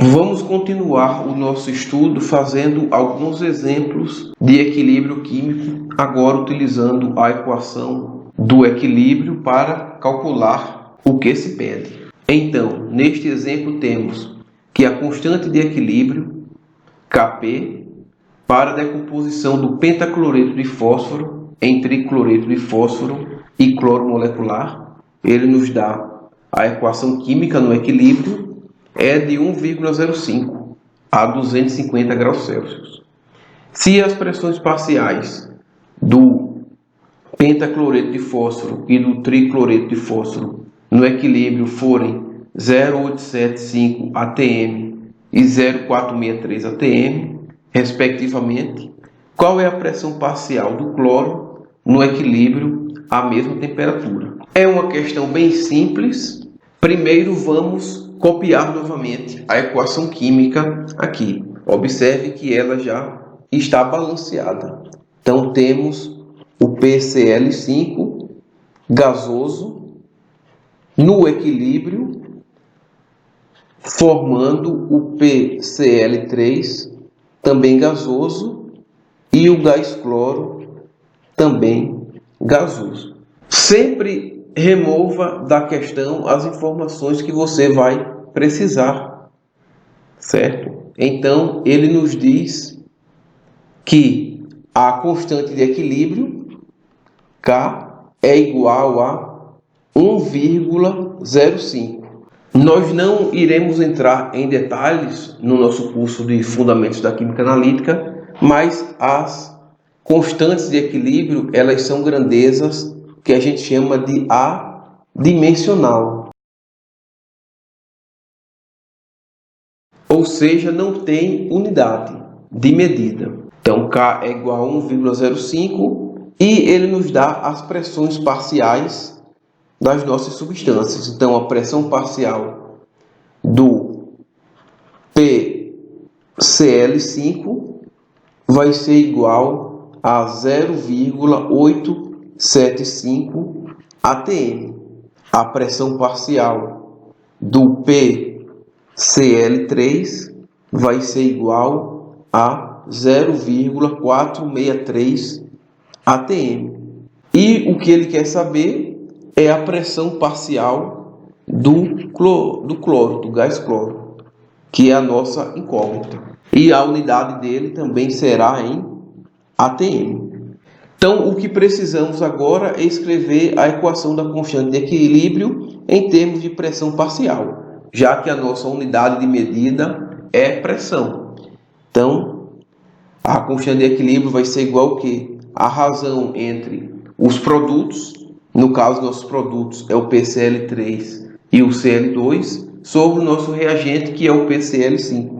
Vamos continuar o nosso estudo fazendo alguns exemplos de equilíbrio químico, agora utilizando a equação do equilíbrio para calcular o que se pede. Então, neste exemplo temos que a constante de equilíbrio, Kp, para a decomposição do pentacloreto de fósforo em tricloreto de fósforo e cloro molecular, ele nos dá a equação química no equilíbrio, é de 1,05 a 250 graus Celsius. Se as pressões parciais do pentacloreto de fósforo e do tricloreto de fósforo no equilíbrio forem 0,875 atm e 0,463 atm, respectivamente, qual é a pressão parcial do cloro no equilíbrio à mesma temperatura? É uma questão bem simples. Primeiro vamos copiar novamente a equação química aqui. Observe que ela já está balanceada. Então temos o PCl5 gasoso no equilíbrio, formando o PCl3 também gasoso e o gás cloro também gasoso. Sempre remova da questão as informações que você vai precisar, certo? Então, ele nos diz que a constante de equilíbrio, K, é igual a 1,05. Nós não iremos entrar em detalhes no nosso curso de Fundamentos da Química Analítica, mas as constantes de equilíbrio, elas são grandezas que a gente chama de adimensional. Ou seja, não tem unidade de medida. Então, K é igual a 1,05 e ele nos dá as pressões parciais das nossas substâncias. Então, a pressão parcial do PCl5 vai ser igual a 0,875 atm. A pressão parcial do PCl3 vai ser igual a 0,463 atm. E o que ele quer saber é a pressão parcial do cloro, do gás cloro, que é a nossa incógnita. E a unidade dele também será em atm. Então, o que precisamos agora é escrever a equação da constante de equilíbrio em termos de pressão parcial, já que a nossa unidade de medida é pressão. Então, a constante de equilíbrio vai ser igual ao quê? A razão entre os produtos, no caso, nossos produtos é o PCl3 e o Cl2, sobre o nosso reagente, que é o PCl5.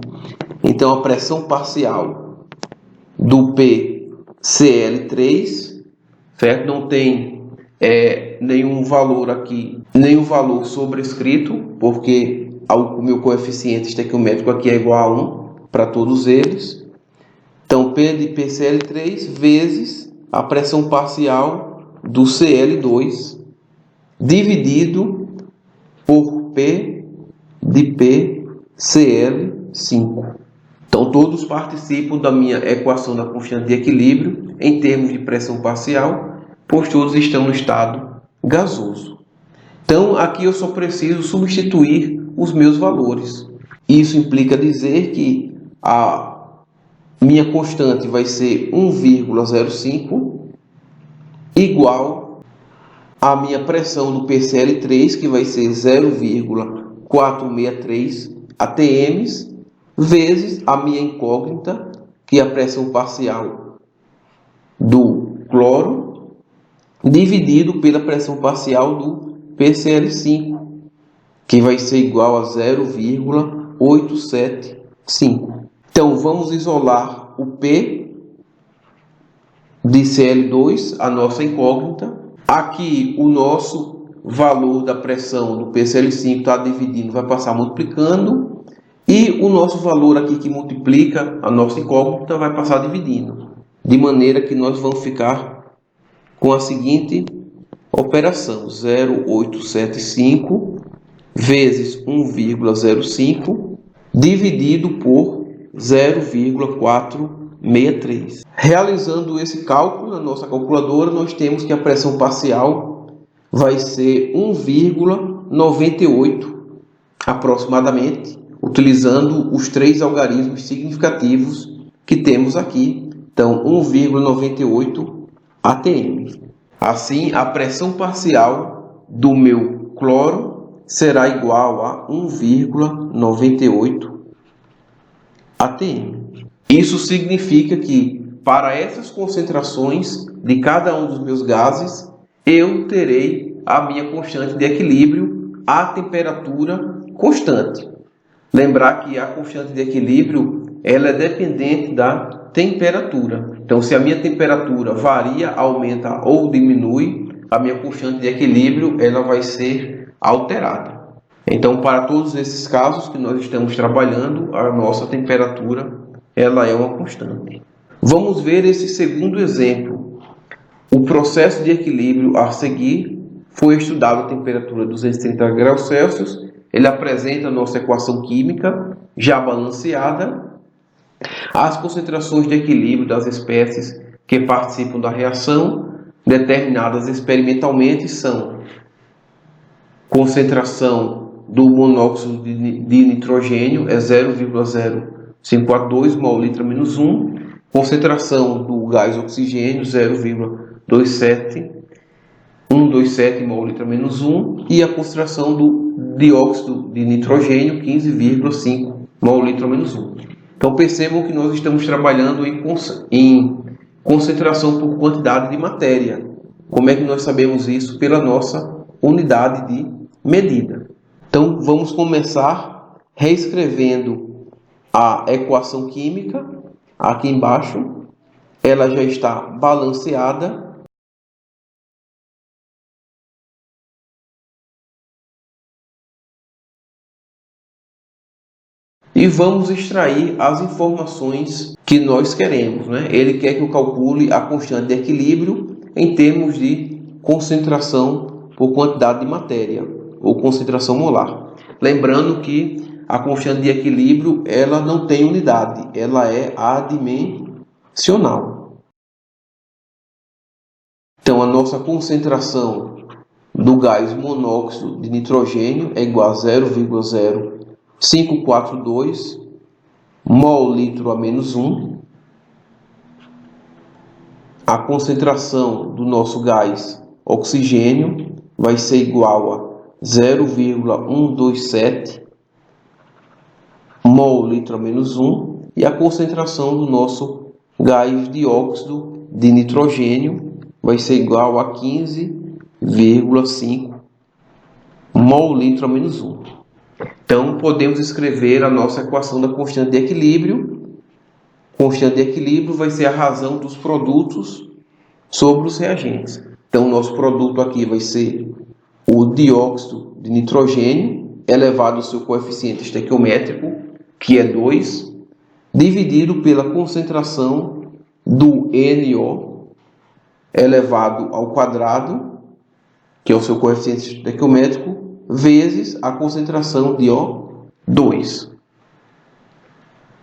Então, a pressão parcial do PCl3, certo? Não tem nenhum valor aqui, nenhum valor sobrescrito, porque o meu coeficiente estequiométrico aqui é igual a 1 para todos eles. Então, P de PCl3 vezes a pressão parcial do Cl2 dividido por P de PCl5. Então, todos participam da minha equação da constante de equilíbrio em termos de pressão parcial, pois todos estão no estado gasoso. Então, aqui eu só preciso substituir os meus valores. Isso implica dizer que a minha constante vai ser 1,05 igual à minha pressão do PCl3, que vai ser 0,463 atm, vezes a minha incógnita, que é a pressão parcial do cloro, dividido pela pressão parcial do PCl5, que vai ser igual a 0,875. Então, vamos isolar o P de Cl2, a nossa incógnita. Aqui, o nosso valor da pressão do PCl5 está dividindo, vai passar multiplicando. E o nosso valor aqui que multiplica a nossa incógnita vai passar dividindo. De maneira que nós vamos ficar com a seguinte operação: 0,875 vezes 1,05 dividido por 0,463. Realizando esse cálculo na nossa calculadora, nós temos que a pressão parcial vai ser 1,98 aproximadamente, utilizando os três algarismos significativos que temos aqui. Então, 1,98 atm. Assim, a pressão parcial do meu cloro será igual a 1,98 atm. Isso significa que, para essas concentrações de cada um dos meus gases, eu terei a minha constante de equilíbrio à temperatura constante. Lembrar que a constante de equilíbrio ela é dependente da temperatura. Então, se a minha temperatura varia, aumenta ou diminui, a minha constante de equilíbrio ela vai ser alterada. Então, para todos esses casos que nós estamos trabalhando, a nossa temperatura ela é uma constante. Vamos ver esse segundo exemplo. O processo de equilíbrio a seguir foi estudado a temperatura 230 graus Celsius. Ele apresenta a nossa equação química já balanceada. As concentrações de equilíbrio das espécies que participam da reação, determinadas experimentalmente, são concentração do monóxido de nitrogênio é 0,052 mol/-1, concentração do gás oxigênio 0,127 mol/-1 e a concentração do dióxido de nitrogênio 15,5 mol/-1. Então percebam que nós estamos trabalhando em concentração por quantidade de matéria. Como é que nós sabemos isso? Pela nossa unidade de medida. Então vamos começar reescrevendo a equação química aqui embaixo. Ela já está balanceada. E vamos extrair as informações que nós queremos, né? Ele quer que eu calcule a constante de equilíbrio em termos de concentração por quantidade de matéria, ou concentração molar. Lembrando que a constante de equilíbrio ela não tem unidade, ela é adimensional. Então, a nossa concentração do gás monóxido de nitrogênio é igual a 0,0542 mol/-1. A concentração do nosso gás oxigênio vai ser igual a 0,127 mol/-1 e a concentração do nosso gás dióxido de nitrogênio vai ser igual a 15,5 mol/-1. Então, podemos escrever a nossa equação da constante de equilíbrio. Constante de equilíbrio vai ser a razão dos produtos sobre os reagentes. Então, o nosso produto aqui vai ser o dióxido de nitrogênio elevado ao seu coeficiente estequiométrico, que é 2, dividido pela concentração do NO elevado ao quadrado, que é o seu coeficiente estequiométrico, vezes a concentração de O2.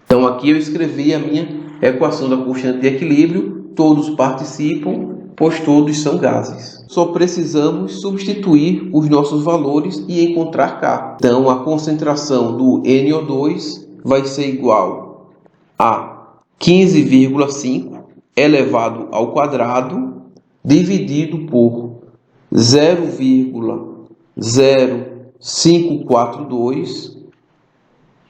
Então, aqui eu escrevi a minha equação da constante de equilíbrio. Todos participam, pois todos são gases. Só precisamos substituir os nossos valores e encontrar K. Então, a concentração do NO2 vai ser igual a 15,5 elevado ao quadrado, dividido por 0,0542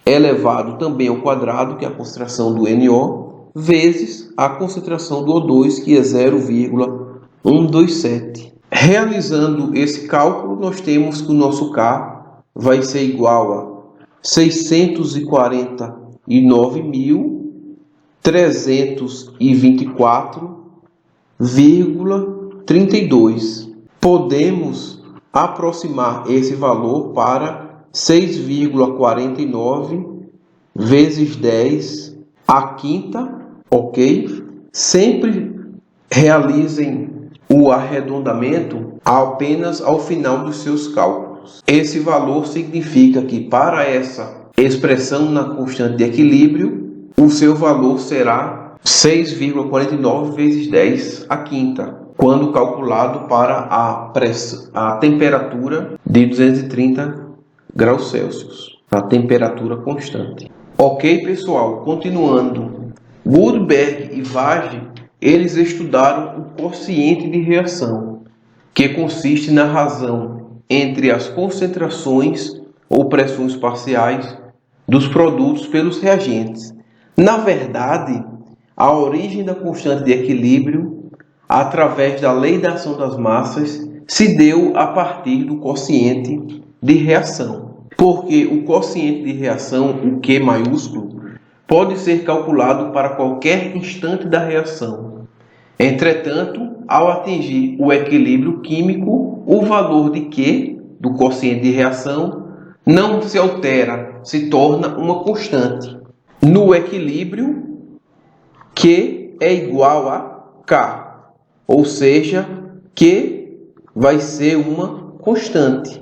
elevado também ao quadrado, que é a concentração do NO, vezes a concentração do O2, que é 0,127. Realizando esse cálculo, nós temos que o nosso K vai ser igual a 649.324,32. Podemos aproximar esse valor para 6,49 vezes 10 à quinta, ok? Sempre realizem o arredondamento apenas ao final dos seus cálculos. Esse valor significa que para essa expressão na constante de equilíbrio, o seu valor será 6,49 vezes 10 à quinta, quando calculado para a temperatura de 230 graus Celsius, a temperatura constante. Ok, pessoal, continuando. Goldberg e Vage, eles estudaram o quociente de reação, que consiste na razão entre as concentrações ou pressões parciais dos produtos pelos reagentes. Na verdade, a origem da constante de equilíbrio, através da lei da ação das massas, se deu a partir do quociente de reação. Porque o quociente de reação, o Q maiúsculo, pode ser calculado para qualquer instante da reação. Entretanto, ao atingir o equilíbrio químico, o valor de Q, do quociente de reação, não se altera, se torna uma constante. No equilíbrio, Q é igual a K, ou seja, Q vai ser uma constante.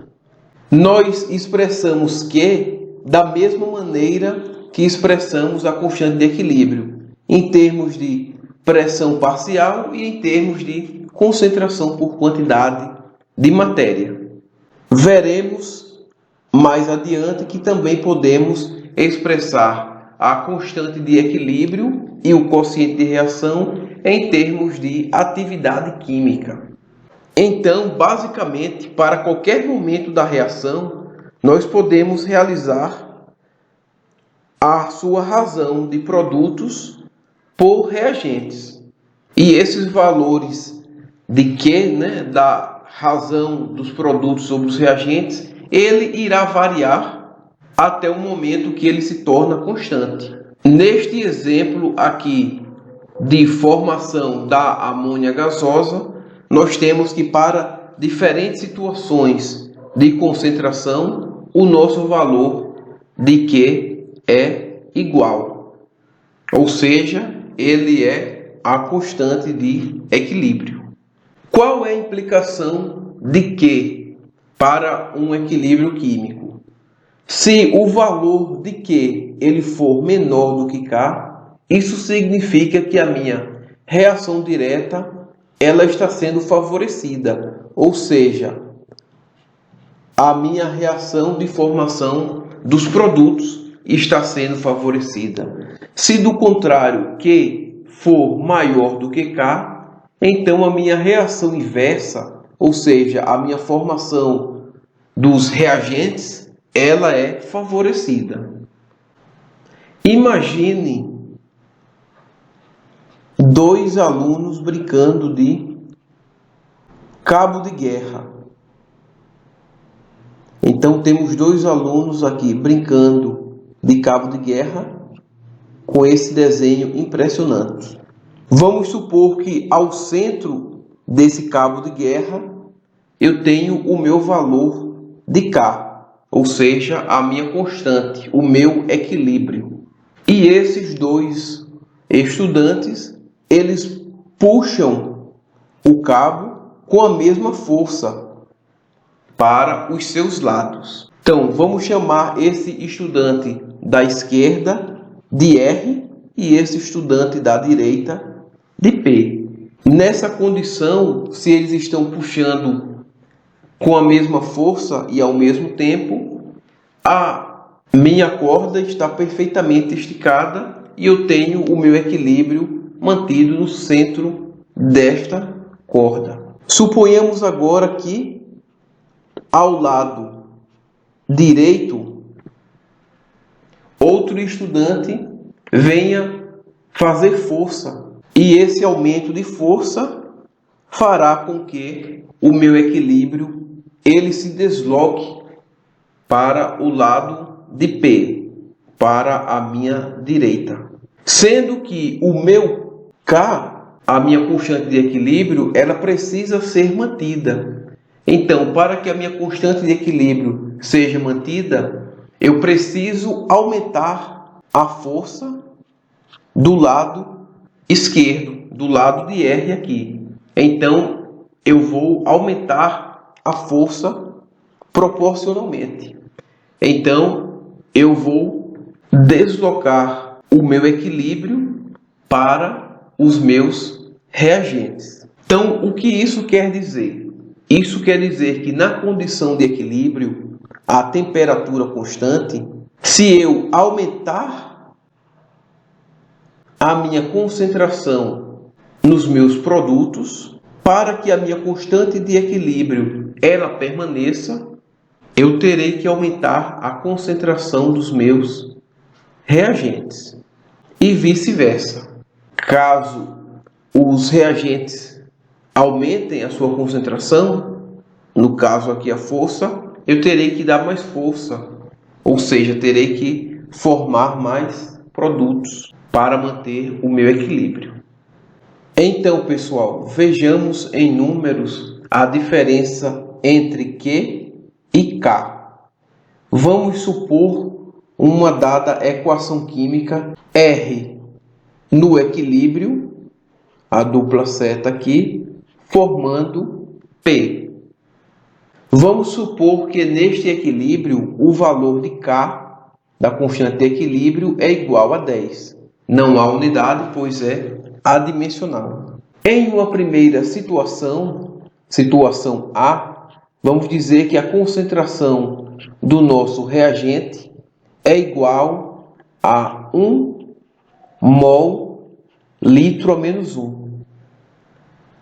Nós expressamos Q da mesma maneira que expressamos a constante de equilíbrio, em termos de pressão parcial e em termos de concentração por quantidade de matéria. Veremos mais adiante que também podemos expressar a constante de equilíbrio e o quociente de reação em termos de atividade química. Então, basicamente, para qualquer momento da reação, nós podemos realizar a sua razão de produtos por reagentes. E esses valores de Q, da razão dos produtos sobre os reagentes, ele irá variar até o momento que ele se torna constante. Neste exemplo aqui de formação da amônia gasosa, nós temos que para diferentes situações de concentração, o nosso valor de Q é igual, ou seja, ele é a constante de equilíbrio. Qual é a implicação de Q para um equilíbrio químico? Se o valor de Q ele for menor do que K, isso significa que a minha reação direta ela está sendo favorecida, ou seja, a minha reação de formação dos produtos está sendo favorecida. Se do contrário Q for maior do que K, então a minha reação inversa, ou seja, a minha formação dos reagentes, ela é favorecida. Imagine dois alunos brincando de cabo de guerra. Então temos dois alunos aqui brincando de cabo de guerra com esse desenho impressionante. Vamos supor que ao centro desse cabo de guerra eu tenho o meu valor de K, ou seja, a minha constante, o meu equilíbrio. E esses dois estudantes, eles puxam o cabo com a mesma força para os seus lados. Então, vamos chamar esse estudante da esquerda de R e esse estudante da direita de P. Nessa condição, se eles estão puxando com a mesma força e ao mesmo tempo, a minha corda está perfeitamente esticada e eu tenho o meu equilíbrio mantido no centro desta corda. Suponhamos agora que ao lado direito, outro estudante venha fazer força. E esse aumento de força fará com que o meu equilíbrio ele se desloque para o lado de P, para a minha direita. Sendo que o meu K, a minha constante de equilíbrio, ela precisa ser mantida. Então, para que a minha constante de equilíbrio seja mantida, eu preciso aumentar a força do lado esquerdo, do lado de R aqui. Então, eu vou aumentar a força proporcionalmente. Então, eu vou deslocar o meu equilíbrio para os meus reagentes. Então, o que isso quer dizer? Isso quer dizer que na condição de equilíbrio, a temperatura constante, se eu aumentar a minha concentração nos meus produtos, para que a minha constante de equilíbrio ela permaneça, eu terei que aumentar a concentração dos meus reagentes. E vice-versa. Caso os reagentes aumentem a sua concentração, no caso aqui a força, eu terei que dar mais força, ou seja, terei que formar mais produtos para manter o meu equilíbrio. Então, pessoal, vejamos em números a diferença entre Q e K. Vamos supor uma dada equação química R no equilíbrio, a dupla seta aqui, formando P. Vamos supor que neste equilíbrio o valor de K, da constante de equilíbrio, é igual a 10. Não há unidade, pois é adimensional. Em uma primeira situação, situação A, vamos dizer que a concentração do nosso reagente é igual a 1 mol litro a menos 1.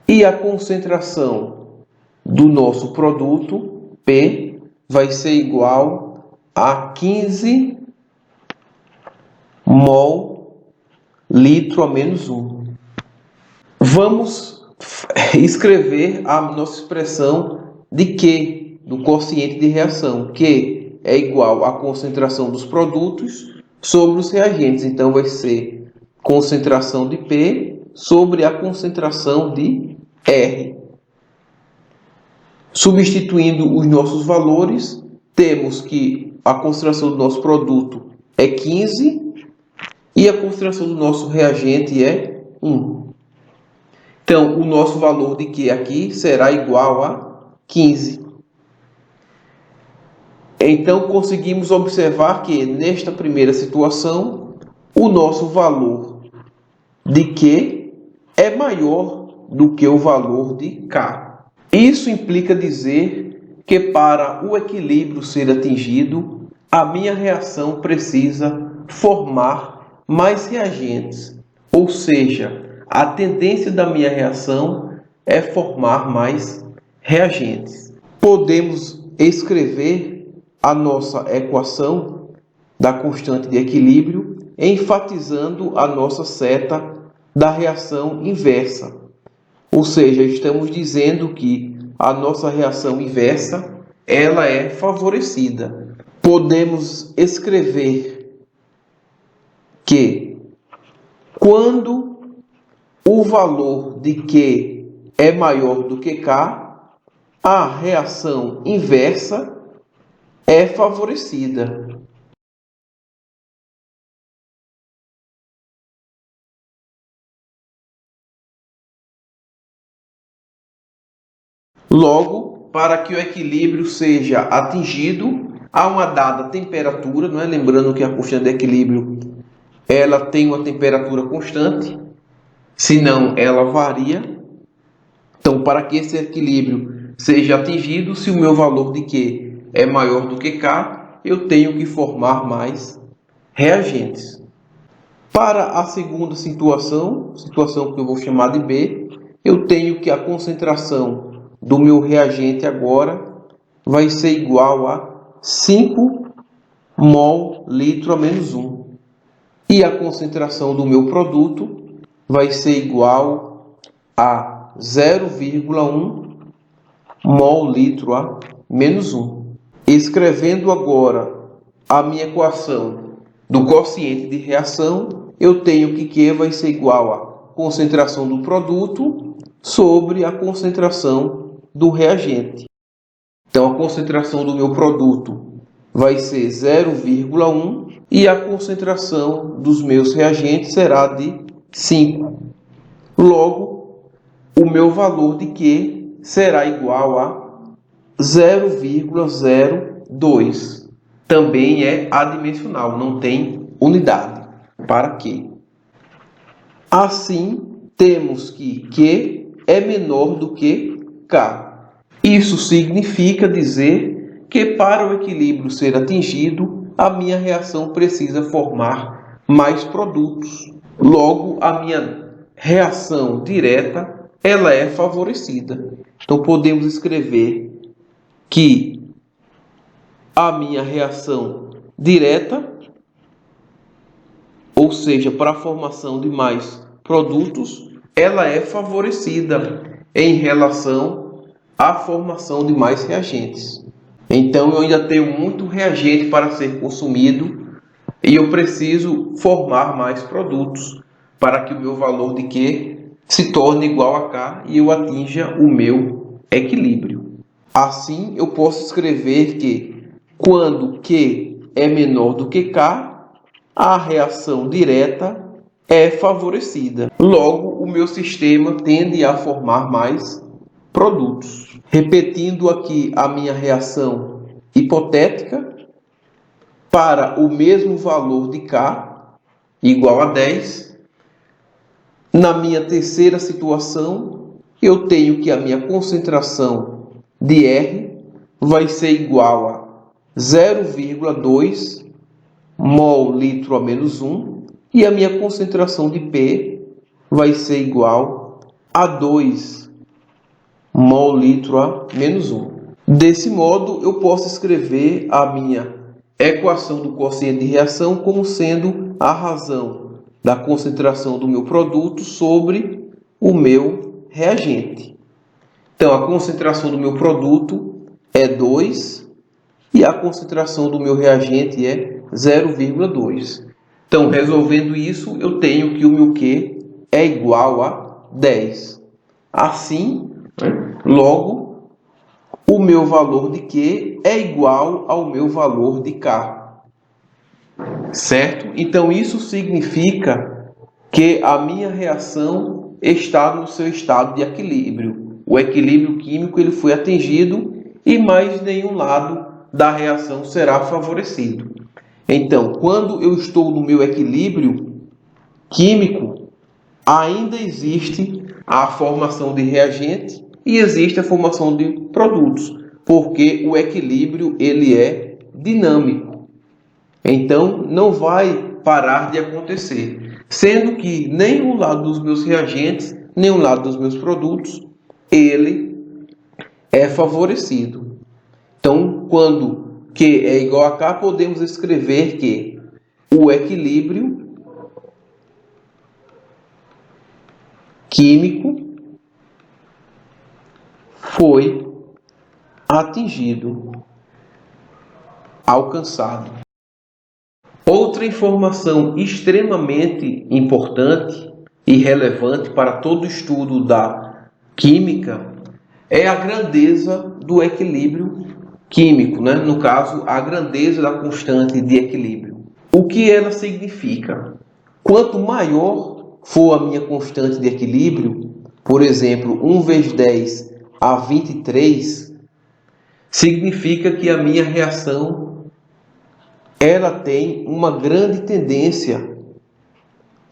E a concentração do nosso produto, P, vai ser igual a 15 mol litro a menos 1. Vamos escrever a nossa expressão de Q, do quociente de reação, que é igual à concentração dos produtos sobre os reagentes. Então, vai ser concentração de P sobre a concentração de R. Substituindo os nossos valores, temos que a concentração do nosso produto é 15 e a concentração do nosso reagente é 1. Então, o nosso valor de Q aqui será igual a 15. Então, conseguimos observar que, nesta primeira situação, o nosso valor de Q é maior do que o valor de K. Isso implica dizer que, para o equilíbrio ser atingido, a minha reação precisa formar mais reagentes, ou seja, a tendência da minha reação é formar mais reagentes. Podemos escrever a nossa equação da constante de equilíbrio enfatizando a nossa seta da reação inversa. Ou seja, estamos dizendo que a nossa reação inversa ela é favorecida. Podemos escrever que quando o valor de Q é maior do que K, a reação inversa é favorecida. Logo, para que o equilíbrio seja atingido, há uma dada temperatura, não é? Lembrando que a constante de equilíbrio ela tem uma temperatura constante, senão ela varia. Então, para que esse equilíbrio seja atingido, se o meu valor de Q é maior do que K, eu tenho que formar mais reagentes. Para a segunda situação que eu vou chamar de B, eu tenho que a concentração do meu reagente agora vai ser igual a 5 mol litro a menos 1. E a concentração do meu produto vai ser igual a 0,1 mol litro a menos 1. Escrevendo agora a minha equação do quociente de reação, eu tenho que Q vai ser igual a concentração do produto sobre a concentração do reagente. Então, a concentração do meu produto vai ser 0,1 e a concentração dos meus reagentes será de 5. Logo, o meu valor de Q será igual a 0,02. também é adimensional, não tem unidade. Para Q. Assim, temos que Q é menor do que K. Isso significa dizer que para o equilíbrio ser atingido, a minha reação precisa formar mais produtos. Logo, a minha reação direta ela é favorecida. Então, podemos escrever que a minha reação direta, ou seja, para a formação de mais produtos, ela é favorecida em relação à formação de mais reagentes. Então, eu ainda tenho muito reagente para ser consumido e eu preciso formar mais produtos para que o meu valor de Q se torne igual a K e eu atinja o meu equilíbrio. Assim, eu posso escrever que quando Q é menor do que K, a reação direta é favorecida. Logo, o meu sistema tende a formar mais produtos. Repetindo aqui a minha reação hipotética, para o mesmo valor de K, igual a 10, na minha terceira situação, eu tenho que a minha concentração de R vai ser igual a 0,2 mol litro a menos 1 e a minha concentração de P vai ser igual a 2 mol litro a menos 1. Desse modo, eu posso escrever a minha equação do quociente de reação como sendo a razão da concentração do meu produto sobre o meu reagente. Então, a concentração do meu produto é 2 e a concentração do meu reagente é 0,2. Então, resolvendo isso, eu tenho que o meu Q é igual a 10. Assim, logo, o meu valor de Q é igual ao meu valor de K. Certo? Então, isso significa que a minha reação está no seu estado de equilíbrio. O equilíbrio químico ele foi atingido e mais nenhum lado da reação será favorecido. Então, quando eu estou no meu equilíbrio químico, ainda existe a formação de reagente e existe a formação de produtos, porque o equilíbrio ele é dinâmico. Então, não vai parar de acontecer, sendo que nem o lado dos meus reagentes, nem o lado dos meus produtos, ele é favorecido. Então, quando Q é igual a K, podemos escrever que o equilíbrio químico foi atingido, alcançado. Outra informação extremamente importante e relevante para todo estudo da química é a grandeza do equilíbrio químico, né? No caso, a grandeza da constante de equilíbrio. O que ela significa? Quanto maior for a minha constante de equilíbrio, por exemplo, 1 vezes 10 a 23, significa que a minha reação ela tem uma grande tendência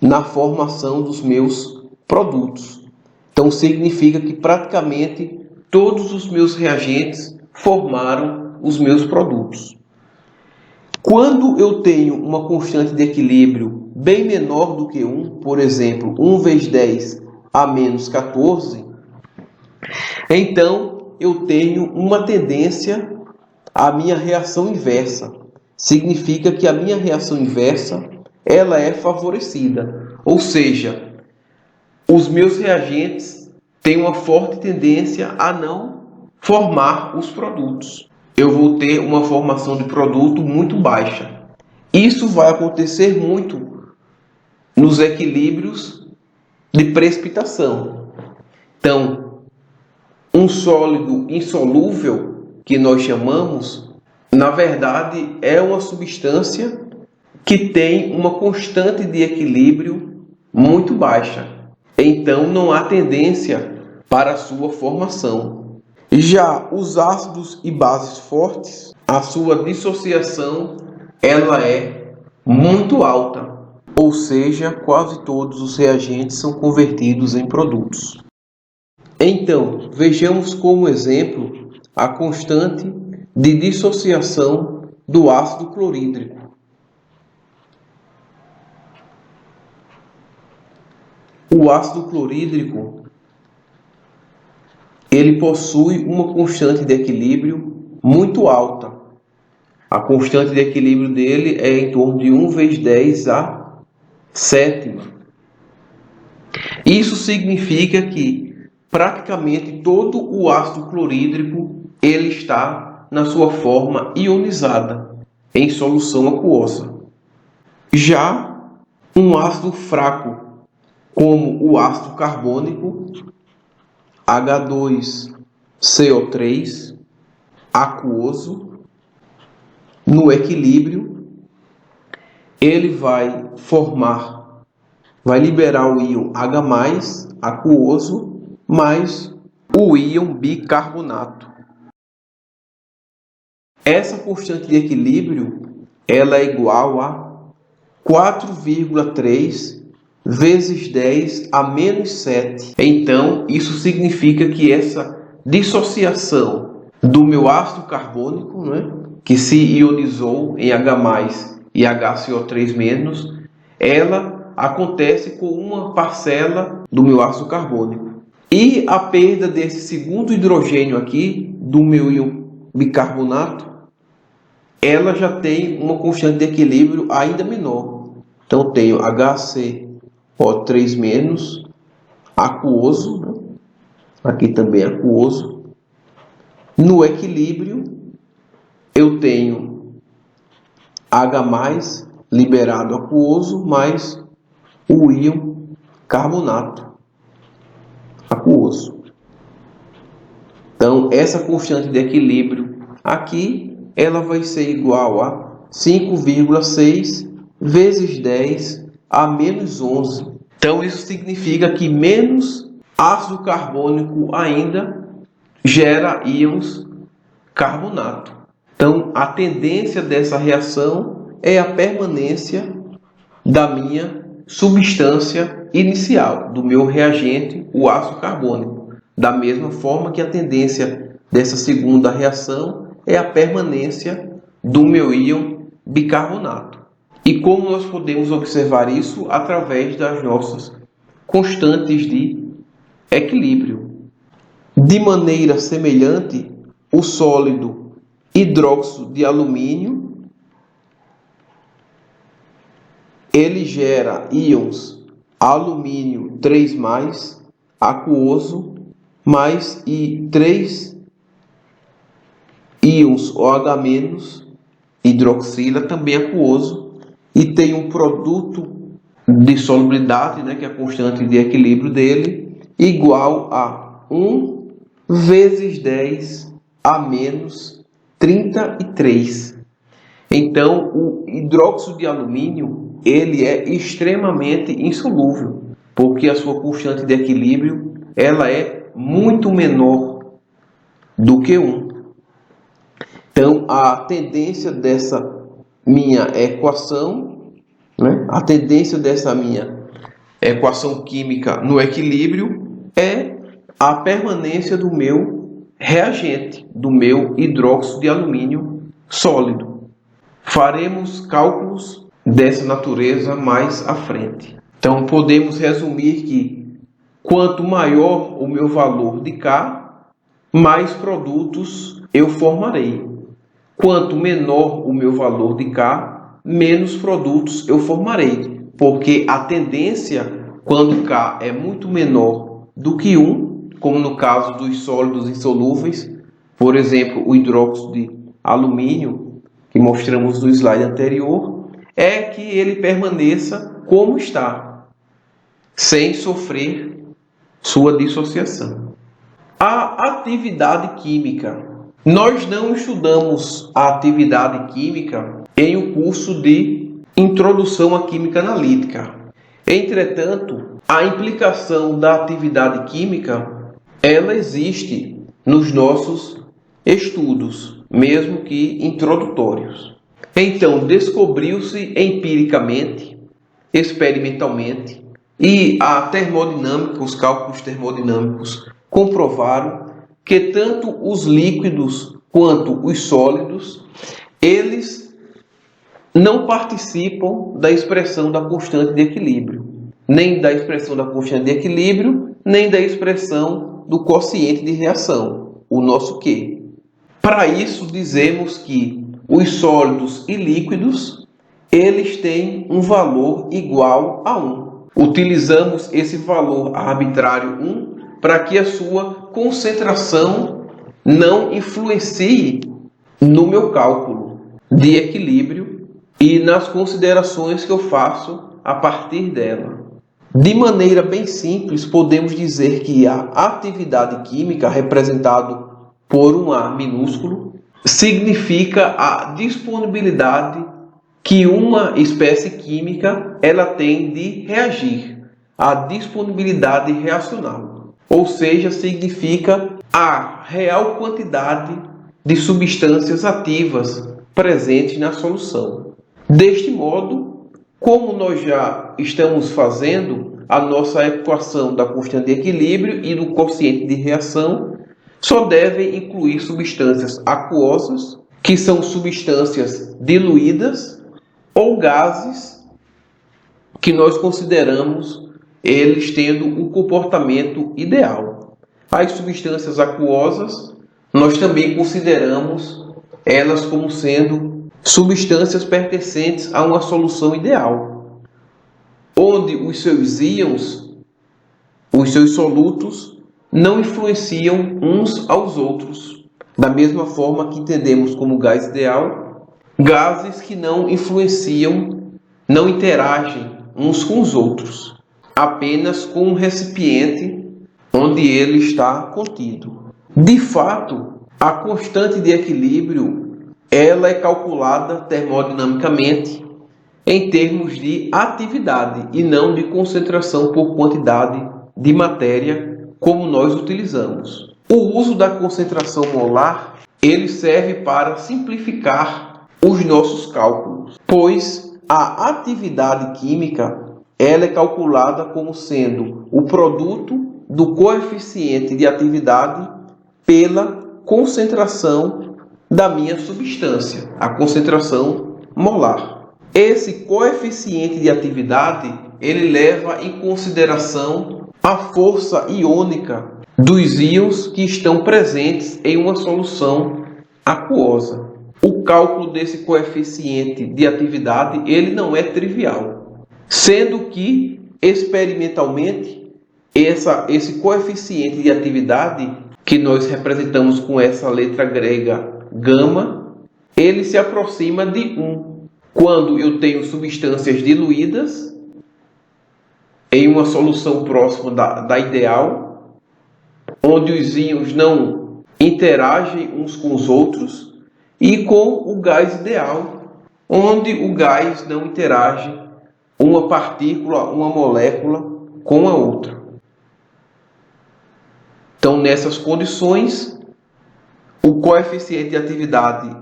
na formação dos meus produtos. Então, significa que praticamente todos os meus reagentes formaram os meus produtos. Quando eu tenho uma constante de equilíbrio bem menor do que 1, por exemplo, 1 vezes 10 a menos 14, então eu tenho uma tendência à minha reação inversa. Significa que a minha reação inversa ela é favorecida. Ou seja, os meus reagentes têm uma forte tendência a não formar os produtos. Eu vou ter uma formação de produto muito baixa. Isso vai acontecer muito nos equilíbrios de precipitação. Então, um sólido insolúvel, que nós chamamos, na verdade, é uma substância que tem uma constante de equilíbrio muito baixa. Então, não há tendência para a sua formação. Já os ácidos e bases fortes, a sua dissociação ela é muito alta, ou seja, quase todos os reagentes são convertidos em produtos. Então, vejamos como exemplo a constante de dissociação do ácido clorídrico. O ácido clorídrico ele possui uma constante de equilíbrio muito alta. A constante de equilíbrio dele é em torno de 1 vezes 10 a sétima. Isso significa que praticamente todo o ácido clorídrico ele está na sua forma ionizada, em solução aquosa. Já um ácido fraco, como o ácido carbônico, H2CO3, aquoso, no equilíbrio, ele vai liberar o íon H+, aquoso, mais o íon bicarbonato. Essa constante de equilíbrio ela é igual a 4,3 vezes 10 a menos 7. Então, isso significa que essa dissociação do meu ácido carbônico, né, que se ionizou em H+ e HCO3-, ela acontece com uma parcela do meu ácido carbônico. E a perda desse segundo hidrogênio aqui, do meu íon bicarbonato, ela já tem uma constante de equilíbrio ainda menor. Então, eu tenho HCO3-, aquoso, né? Aqui também aquoso. No equilíbrio, eu tenho H+ liberado aquoso, mais o íon carbonato aquoso. Então, essa constante de equilíbrio aqui, ela vai ser igual a 5,6 vezes 10 a menos 11. Então, isso significa que menos ácido carbônico ainda gera íons carbonato. Então, a tendência dessa reação é a permanência da minha substância inicial, do meu reagente, o ácido carbônico. Da mesma forma que a tendência dessa segunda reação é a permanência do meu íon bicarbonato. E como nós podemos observar isso? Através das nossas constantes de equilíbrio. De maneira semelhante, o sólido hidróxido de alumínio ele gera íons alumínio 3+, aquoso, mais e 3 íons OH-, hidroxila, também aquoso, e tem um produto de solubilidade, né, que é a constante de equilíbrio dele, igual a 1 vezes 10 a menos 33. Então, o hidróxido de alumínio ele é extremamente insolúvel, porque a sua constante de equilíbrio ela é muito menor do que 1. Então, a tendência dessa minha equação, né, a tendência dessa minha equação química no equilíbrio é a permanência do meu reagente, do meu hidróxido de alumínio sólido. Faremos cálculos dessa natureza mais à frente. Então, podemos resumir que quanto maior o meu valor de K, mais produtos eu formarei. Quanto menor o meu valor de K, menos produtos eu formarei. Porque a tendência, quando K é muito menor do que 1, como no caso dos sólidos insolúveis, por exemplo, o hidróxido de alumínio, que mostramos no slide anterior, é que ele permaneça como está, sem sofrer sua dissociação. A atividade química. Nós não estudamos a atividade química em um curso de Introdução à Química Analítica. Entretanto, a implicação da atividade química, ela existe nos nossos estudos, mesmo que introdutórios. Então, descobriu-se empiricamente, experimentalmente, e a termodinâmica, os cálculos termodinâmicos comprovaram que tanto os líquidos quanto os sólidos, eles não participam da expressão da constante de equilíbrio, nem da expressão da constante de equilíbrio, nem da expressão do quociente de reação, o nosso Q. Para isso, dizemos que os sólidos e líquidos, eles têm um valor igual a 1. Utilizamos esse valor arbitrário 1 para que a sua concentração não influencie no meu cálculo de equilíbrio e nas considerações que eu faço a partir dela. De maneira bem simples, podemos dizer que a atividade química, representada por um A minúsculo, significa a disponibilidade que uma espécie química ela tem de reagir, a disponibilidade reacional. Ou seja, significa a real quantidade de substâncias ativas presentes na solução. Deste modo, como nós já estamos fazendo a nossa equação da constante de equilíbrio e do quociente de reação, só devem incluir substâncias aquosas, que são substâncias diluídas, ou gases que nós consideramos eles tendo um comportamento ideal. As substâncias aquosas, nós também consideramos elas como sendo substâncias pertencentes a uma solução ideal, onde os seus íons, os seus solutos, não influenciam uns aos outros. Da mesma forma que entendemos como gás ideal, gases que não influenciam, não interagem uns com os outros, apenas com um recipiente onde ele está contido. De fato, a constante de equilíbrio ela é calculada termodinamicamente em termos de atividade e não de concentração por quantidade de matéria, como nós utilizamos. O uso da concentração molar ele serve para simplificar os nossos cálculos, pois a atividade química ela é calculada como sendo o produto do coeficiente de atividade pela concentração da minha substância, a concentração molar. Esse coeficiente de atividade ele leva em consideração a força iônica dos íons que estão presentes em uma solução aquosa. O cálculo desse coeficiente de atividade ele não é trivial, sendo que experimentalmente esse coeficiente de atividade que nós representamos com essa letra grega gama, ele se aproxima de 1 quando eu tenho substâncias diluídas em uma solução próxima da ideal, onde os íons não interagem uns com os outros, e com o gás ideal, onde o gás não interage uma partícula, uma molécula com a outra. Então, nessas condições, o coeficiente de atividade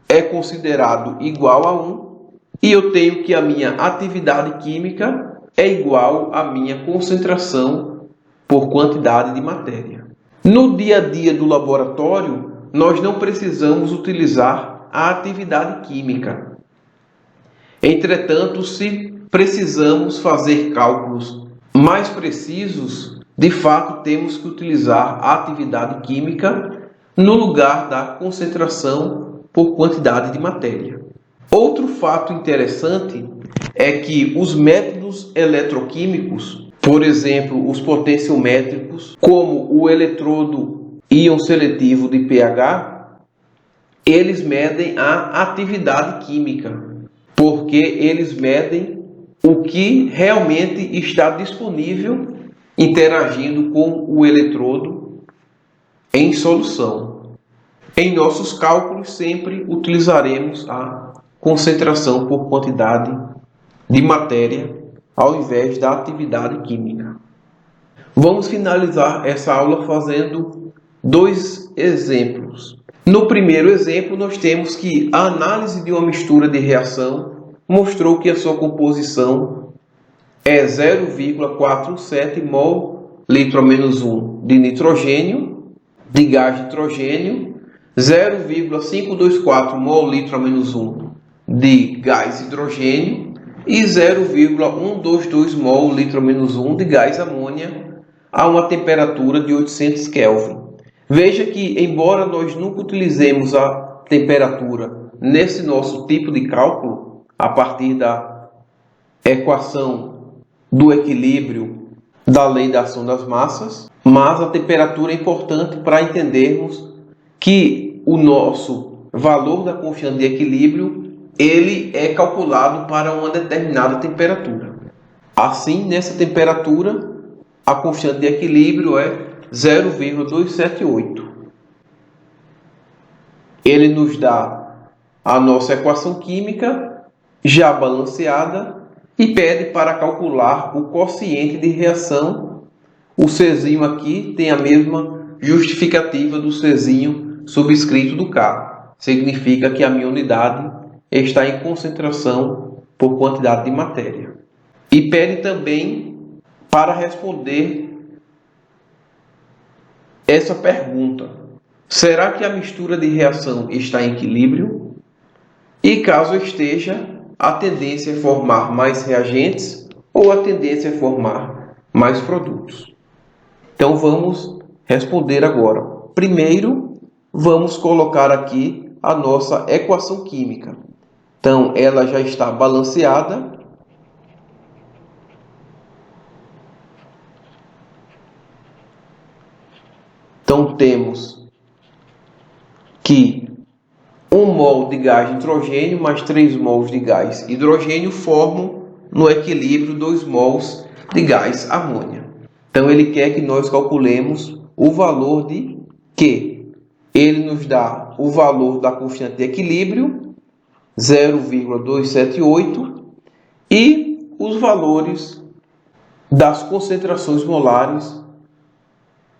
é considerado igual a 1 e eu tenho que a minha atividade química é igual à minha concentração por quantidade de matéria. No dia a dia do laboratório, nós não precisamos utilizar a atividade química. Entretanto, se precisamos fazer cálculos mais precisos, de fato temos que utilizar a atividade química no lugar da concentração por quantidade de matéria. Outro fato interessante é que os métodos eletroquímicos, por exemplo, os potenciométricos, como o eletrodo íon seletivo de pH, eles medem a atividade química, porque eles medem o que realmente está disponível interagindo com o eletrodo em solução. Em nossos cálculos sempre utilizaremos a concentração por quantidade de matéria ao invés da atividade química. Vamos finalizar essa aula fazendo dois exemplos. No primeiro exemplo, nós temos que a análise de uma mistura de reação mostrou que a sua composição é 0,47 mol litro a menos 1 de nitrogênio, de gás de nitrogênio, 0,524 mol litro a menos 1 de gás hidrogênio e 0,122 mol litro a menos 1 de gás amônia a uma temperatura de 800 Kelvin. Veja que, embora nós nunca utilizemos a temperatura nesse nosso tipo de cálculo, a partir da equação do equilíbrio da lei da ação das massas, mas a temperatura é importante para entendermos que o nosso valor da constante de equilíbrio ele é calculado para uma determinada temperatura. Assim, nessa temperatura, a constante de equilíbrio é 0,278. Ele nos dá a nossa equação química já balanceada e pede para calcular o quociente de reação. O Czinho aqui tem a mesma justificativa do Czinho subscrito do K. Significa que a minha unidade está em concentração por quantidade de matéria. E pede também para responder essa pergunta: será que a mistura de reação está em equilíbrio? E caso esteja, a tendência é formar mais reagentes ou a tendência é formar mais produtos? Então vamos responder agora. Primeiro, vamos colocar aqui a nossa equação química. Então ela já está balanceada. Então temos que 1 mol de gás de nitrogênio mais 3 mols de gás hidrogênio formam no equilíbrio 2 mols de gás amônia. Então ele quer que nós calculemos o valor de Q. Ele nos dá o valor da constante de equilíbrio, 0,278, e os valores das concentrações molares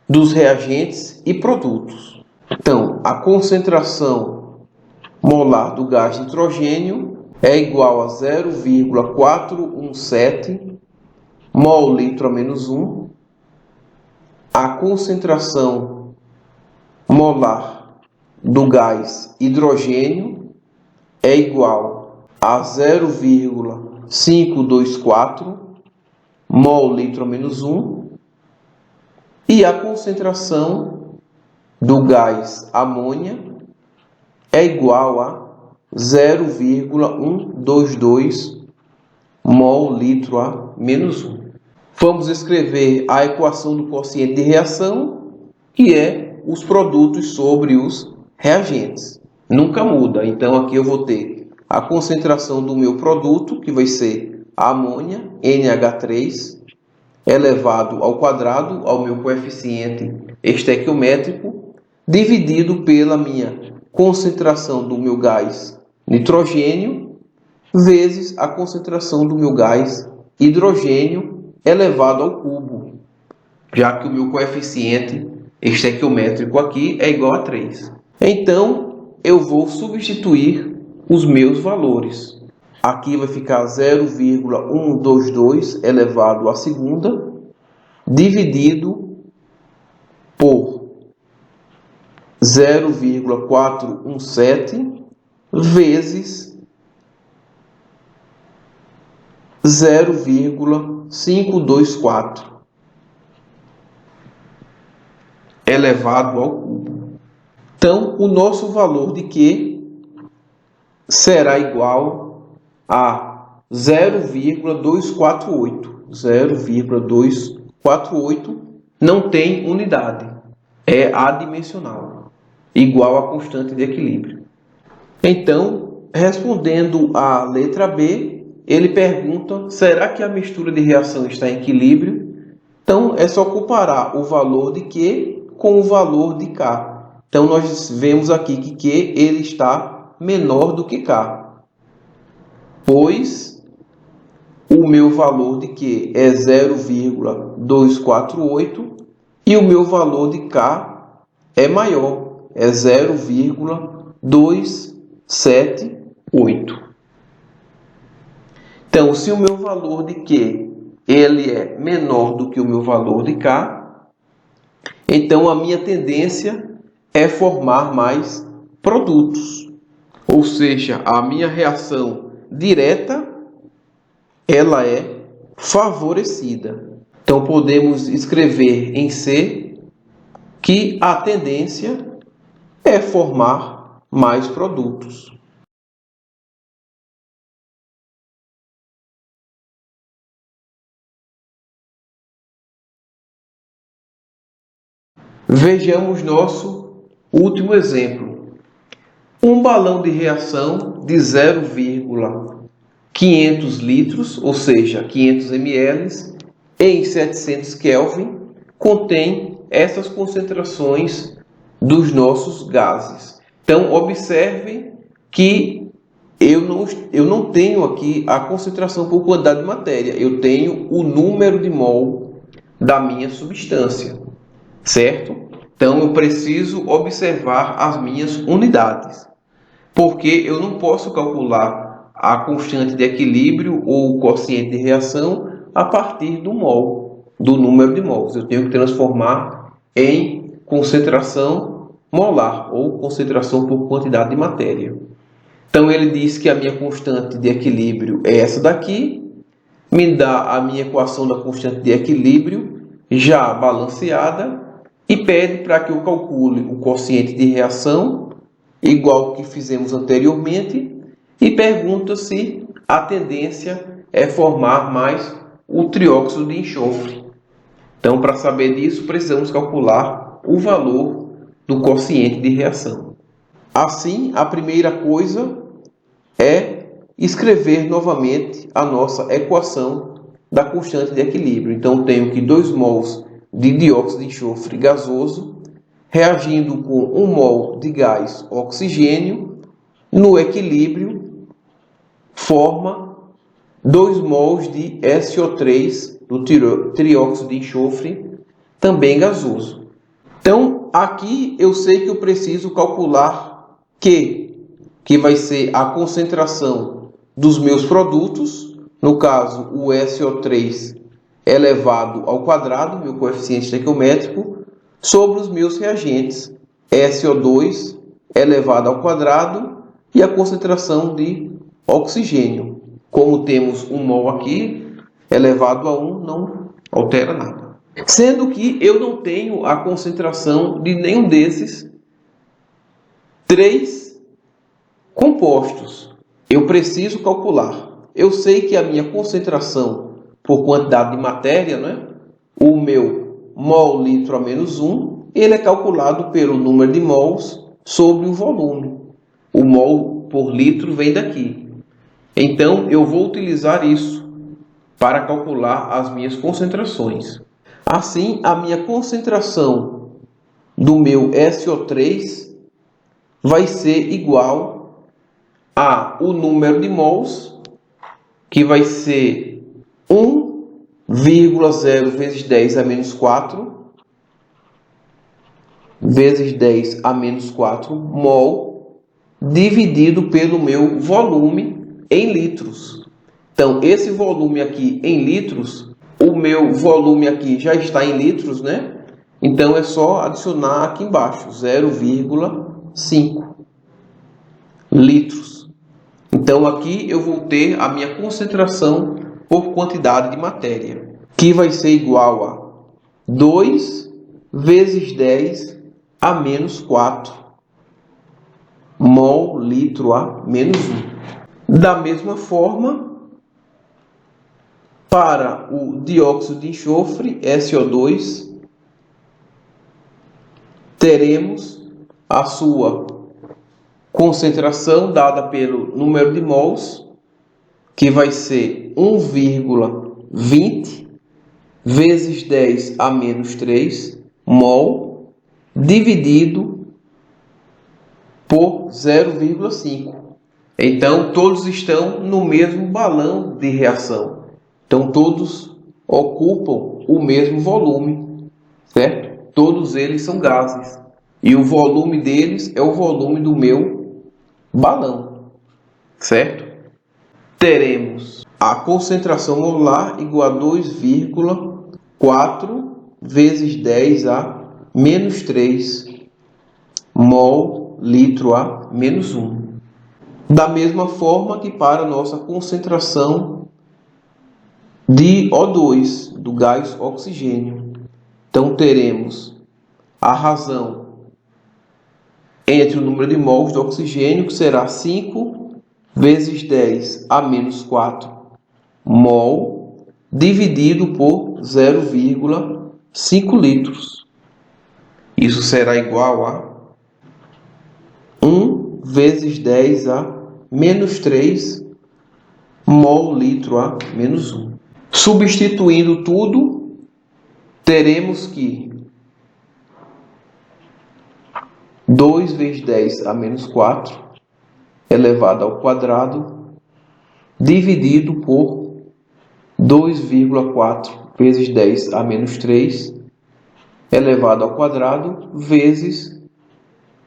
dos reagentes e produtos. Então, a concentração molar do gás de nitrogênio é igual a 0,417 mol litro a menos 1. A concentração molar do gás hidrogênio é igual a 0,524 mol litro a menos 1. E a concentração do gás amônia é igual a 0,122 mol litro a menos 1. Vamos escrever a equação do quociente de reação, que é os produtos sobre os reagentes. Nunca muda. Então aqui eu vou ter a concentração do meu produto, que vai ser a amônia, NH3, elevado ao quadrado, ao meu coeficiente estequiométrico, dividido pela minha concentração do meu gás nitrogênio, vezes a concentração do meu gás hidrogênio elevado ao cubo, já que o meu coeficiente estequiométrico aqui é igual a 3. Então, eu vou substituir os meus valores. Aqui vai ficar 0,122 elevado à segunda, dividido por 0,417 vezes 0,524 elevado ao cubo. Então, o nosso valor de Q será igual a 0,248. 0,248 não tem unidade, é adimensional, igual à constante de equilíbrio. Então, respondendo à letra B, ele pergunta: será que a mistura de reação está em equilíbrio? Então, é só comparar o valor de Q com o valor de K. Então, nós vemos aqui que Q ele está menor do que K, pois o meu valor de Q é 0,248 e o meu valor de K é maior, é 0,278. Então, se o meu valor de Q ele é menor do que o meu valor de K, então a minha tendência é formar mais produtos. Ou seja, a minha reação direta ela é favorecida. Então, podemos escrever em C que a tendência é formar mais produtos. Vejamos nosso último exemplo. Um balão de reação de 0,500 litros, ou seja, 500 ml, em 700 Kelvin, contém essas concentrações dos nossos gases. Então, observe que eu não tenho aqui a concentração por quantidade de matéria, eu tenho o número de mol da minha substância, certo? Então, eu preciso observar as minhas unidades, porque eu não posso calcular a constante de equilíbrio ou o quociente de reação a partir do mol, do número de mols. Eu tenho que transformar em concentração molar ou concentração por quantidade de matéria. Então, ele diz que a minha constante de equilíbrio é essa daqui, me dá a minha equação da constante de equilíbrio já balanceada e pede para que eu calcule o quociente de reação, igual ao que fizemos anteriormente, e pergunta se a tendência é formar mais o trióxido de enxofre. Então, para saber disso, precisamos calcular o valor do quociente de reação. Assim, a primeira coisa é escrever novamente a nossa equação da constante de equilíbrio. Então, tenho que 2 mols de dióxido de enxofre gasoso reagindo com 1 mol de gás oxigênio no equilíbrio forma 2 mols de SO3 do trióxido de enxofre também gasoso. Então, aqui eu sei que eu preciso calcular Q, que vai ser a concentração dos meus produtos, no caso o SO3 elevado ao quadrado, meu coeficiente estequiométrico, sobre os meus reagentes, SO2 elevado ao quadrado e a concentração de oxigênio. Como temos 1 mol aqui, elevado a 1, não altera nada. Sendo que eu não tenho a concentração de nenhum desses 3 compostos. Eu preciso calcular. Eu sei que a minha concentração por quantidade de matéria, né? O meu mol litro a menos 1, ele é calculado pelo número de mols sobre o volume. O mol por litro vem daqui. Então, eu vou utilizar isso para calcular as minhas concentrações. Assim, a minha concentração do meu SO3 vai ser igual a o número de mols, que vai ser 1,0 vezes 10 a menos 4, vezes 10 a menos 4 mol, dividido pelo meu volume em litros. Então, esse volume aqui em litros, o meu volume aqui já está em litros, né? Então, é só adicionar aqui embaixo, 0,5 litros. Então, aqui eu vou ter a minha concentração por quantidade de matéria, que vai ser igual a 2 vezes 10 a menos 4 mol litro a menos 1. Da mesma forma, para o dióxido de enxofre, SO2, teremos a sua concentração dada pelo número de mols, que vai ser 1,20 vezes 10 a menos 3 mol, dividido por 0,5. Então, todos estão no mesmo balão de reação. Então, todos ocupam o mesmo volume, certo? Todos eles são gases. E o volume deles é o volume do meu balão, certo? Teremos a concentração molar igual a 2,4 vezes 10 a menos 3 mol litro a menos 1. Da mesma forma que para a nossa concentração de O2, do gás oxigênio. Então, teremos a razão entre o número de mols de oxigênio, que será 5 vezes 10 a menos 4 mol, dividido por 0,5 litros. Isso será igual a 1 vezes 10 a menos 3 mol litro a menos 1. Substituindo tudo, teremos que 2 vezes 10 a menos 4 elevado ao quadrado, dividido por 2,4 vezes 10 a menos 3 elevado ao quadrado, vezes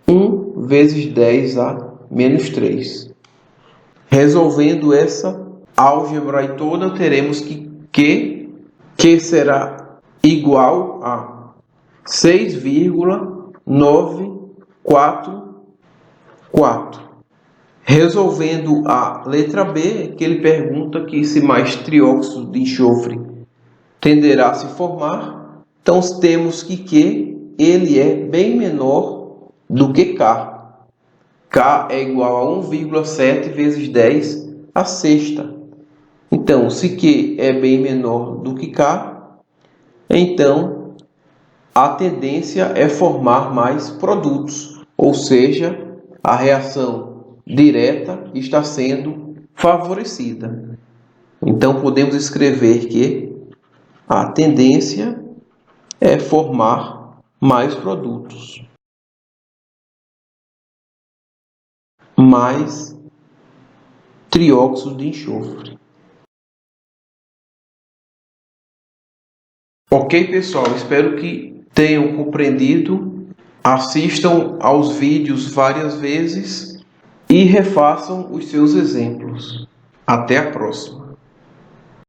1 vezes 10 a menos 3. Resolvendo essa álgebra toda, teremos que será igual a 6,944. Resolvendo a letra B, que ele pergunta aqui se mais trióxido de enxofre tenderá a se formar. Então, temos que ele é bem menor do que K. K é igual a 1,7 vezes 10 a sexta. Então, se Q é bem menor do que K, então a tendência é formar mais produtos, ou seja, a reação direta está sendo favorecida. Então, podemos escrever que a tendência é formar mais produtos, mais trióxido de enxofre. Ok, pessoal? Espero que tenham compreendido. Assistam aos vídeos várias vezes e refaçam os seus exemplos. Até a próxima!